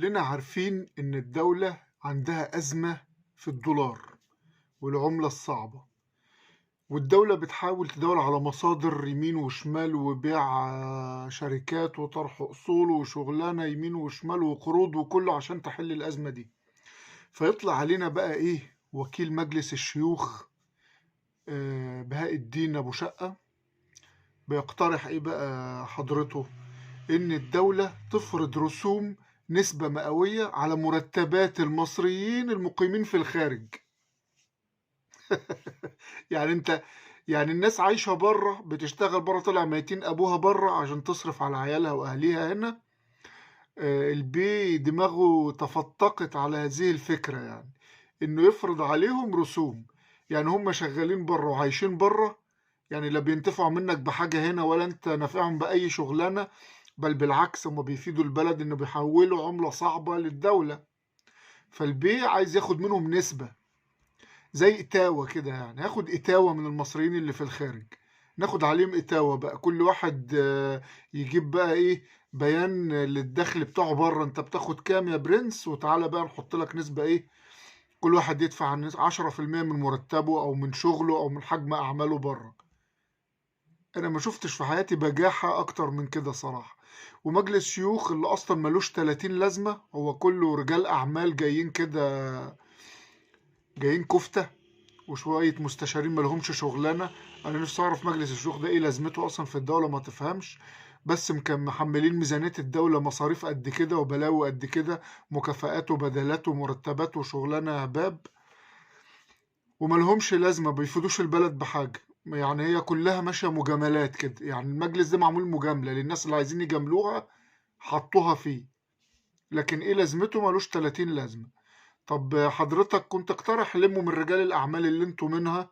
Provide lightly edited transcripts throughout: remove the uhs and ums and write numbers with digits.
كلنا عارفين إن الدولة عندها أزمة في الدولار والعملة الصعبة، والدولة بتحاول تدور على مصادر يمين وشمال وبيع شركات وطرح أصول وشغلانة يمين وشمال وقروض وكله عشان تحل الأزمة دي. فيطلع علينا بقى إيه وكيل مجلس الشيوخ بهاء الدين أبو شقة، بيقترح إيه بقى حضرته؟ إن الدولة تفرض رسوم نسبة مئوية على مرتبات المصريين المقيمين في الخارج. يعني يعني الناس عايشة بره، بتشتغل بره، طلع ميتين أبوها بره عشان تصرف على عيالها وأهليها هنا. البي دماغه تفتقت على هذه الفكرة، يعني إنه يفرض عليهم رسوم. يعني هم شغالين بره وعايشين بره، يعني لا بينتفعوا منك بحاجة هنا ولا أنت نافعهم بأي شغلانة، بل بالعكس هم بيفيدوا البلد إنه بيحولوا عملة صعبة للدولة. فالبيع عايز ياخد منهم نسبة زي إتاوة كده، يعني هاخد إتاوة من المصريين اللي في الخارج، ناخد عليهم إتاوة بقى. كل واحد يجيب بقى إيه بيان للدخل بتاعه بره، أنت بتاخد كام يا برنس، وتعالى بقى نحط لك نسبة إيه. كل واحد يدفع 10% من مرتبه أو من شغله أو من حجم أعماله بره. أنا ما شفتش في حياتي بجاحة أكتر من كده صراحة. ومجلس شيوخ اللي أصلا ملوش 30 لازمة، هو كله رجال أعمال جايين كده، جايين كفتة، وشوية مستشارين ملهمش شغلانة. أنا نفسي أعرف مجلس الشيوخ ده إيه لازمته أصلا في الدولة، ما تفهمش. بس محملين ميزانية الدولة مصاريف قد كده وبلاوي قد كده، مكافآت وبدلات ومرتبات وشغلانة هباب، وملهمش لازمة، بيفيدوش البلد بحاجة. يعني هي كلها ماشية مجاملات كده، يعني المجلس ده معمول مجاملة للناس اللي عايزين يجاملوها، حطوها فيه. لكن إيه لازمته؟ ملوش 30 لازمة. طب حضرتك كنت اقترح لموا من رجال الأعمال اللي انتوا منها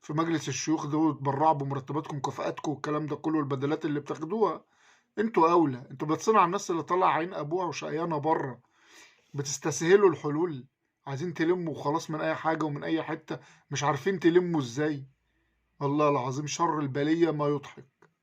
في مجلس الشيوخ ده، وتبرعوا بمرتباتكم وكفاءاتكم والكلام ده كله والبدلات اللي بتاخدوها. انتوا أولى، انتوا بتصنعوا على الناس اللي طلع عين أبوها وشقيانة بره، بتستسهلوا الحلول. عايزين تلموا وخلاص من أي حاجة ومن أي حتة، مش عارفين تلموا ازاي. والله العظيم شر البلية ما يضحك.